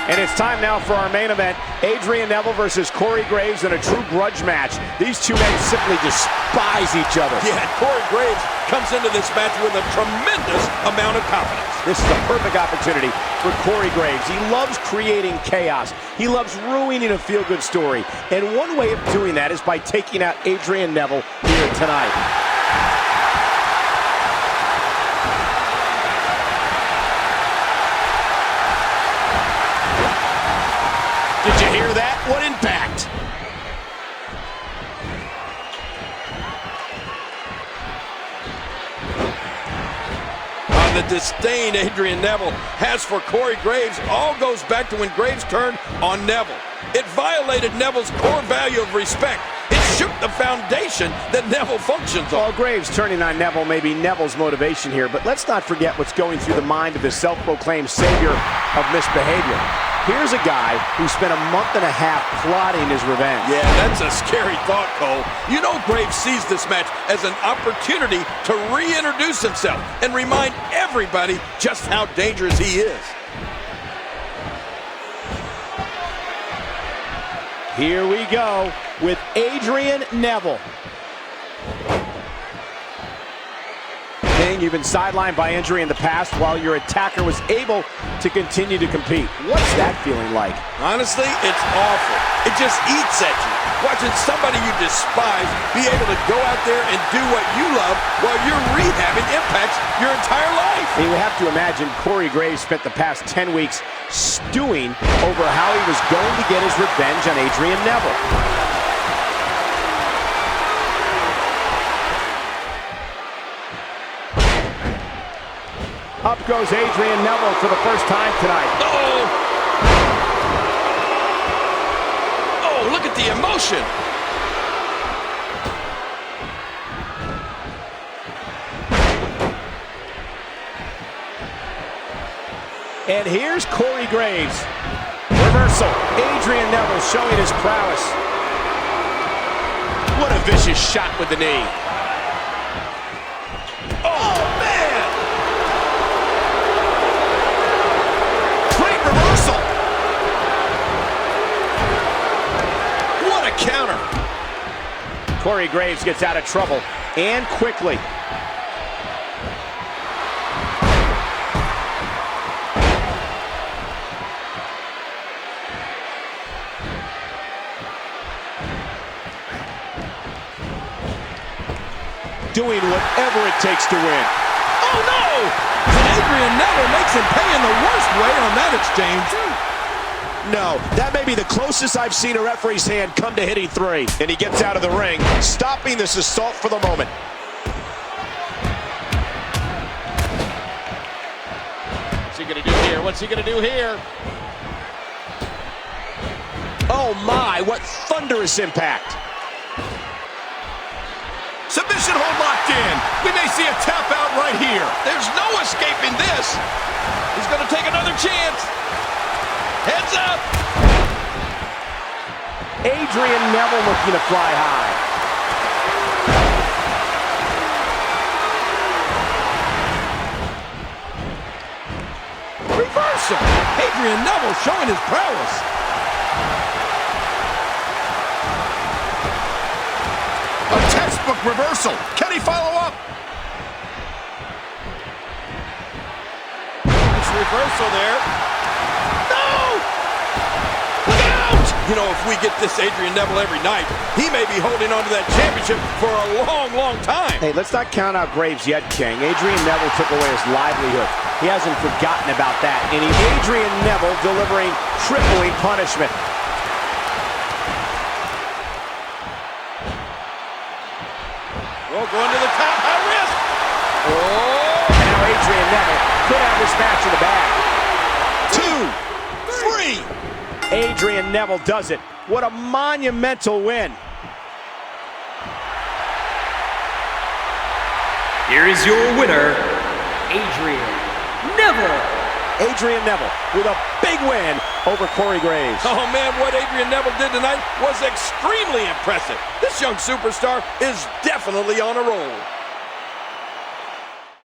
And it's time now for our main event, Adrian Neville versus Corey Graves in a true grudge match. These two men simply despise each other. Yeah, Corey Graves comes into this match with a tremendous amount of confidence. This is a perfect opportunity for Corey Graves. He loves creating chaos. He loves ruining a feel-good story. And one way of doing that is by taking out Adrian Neville here tonight. Did you hear that? What impact! The disdain Adrian Neville has for Corey Graves all goes back to when Graves turned on Neville. It violated Neville's core value of respect. It shook the foundation that Neville functions on. Well, Graves turning on Neville may be Neville's motivation here, but let's not forget what's going through the mind of the self-proclaimed savior of misbehavior. Here's a guy who spent a month and a half plotting his revenge. Yeah, that's a scary thought, Cole. You know Graves sees this match as an opportunity to reintroduce himself and remind everybody just how dangerous he is. Here we go with Adrian Neville. You've been sidelined by injury in the past while your attacker was able to continue to compete. What's that feeling like? Honestly, it's awful. It just eats at you. Watching somebody you despise be able to go out there and do what you love while you're rehabbing impacts your entire life. You have to imagine Corey Graves spent the past 10 weeks stewing over how he was going to get his revenge on Adrian Neville. Up goes Adrian Neville for the first time tonight. Oh, look at the emotion. And here's Corey Graves. Reversal. Adrian Neville showing his prowess. What a vicious shot with the knee. Counter. Corey Graves gets out of trouble, and quickly. Doing whatever it takes to win. Oh no! Adrian Neville makes him pay in the worst way on that exchange. No, that may be the closest I've seen a referee's hand come to hitting three. And he gets out of the ring, stopping this assault for the moment. What's he gonna do here? What's he gonna do here? Oh my, what thunderous impact. Submission hold locked in. We may see a tap out right here. There's no escaping this. He's gonna take another chance. Heads up! Adrian Neville looking to fly high. Reversal! Adrian Neville showing his prowess. A textbook reversal. Can he follow up? Nice reversal there. You know, if we get this Adrian Neville every night, he may be holding on to that championship for a long, long time. Hey, let's not count out Graves yet, King. Adrian Neville took away his livelihood. He hasn't forgotten about that. And Adrian Neville delivering crippling punishment. Oh, going to the top, high risk. Oh! And now Adrian Neville could have this match in the bag. 2, 3. Adrian Neville does it. What a monumental win. Here is your winner, Adrian Neville. Adrian Neville with a big win over Corey Graves. Oh man, what Adrian Neville did tonight was extremely impressive. This young superstar is definitely on a roll.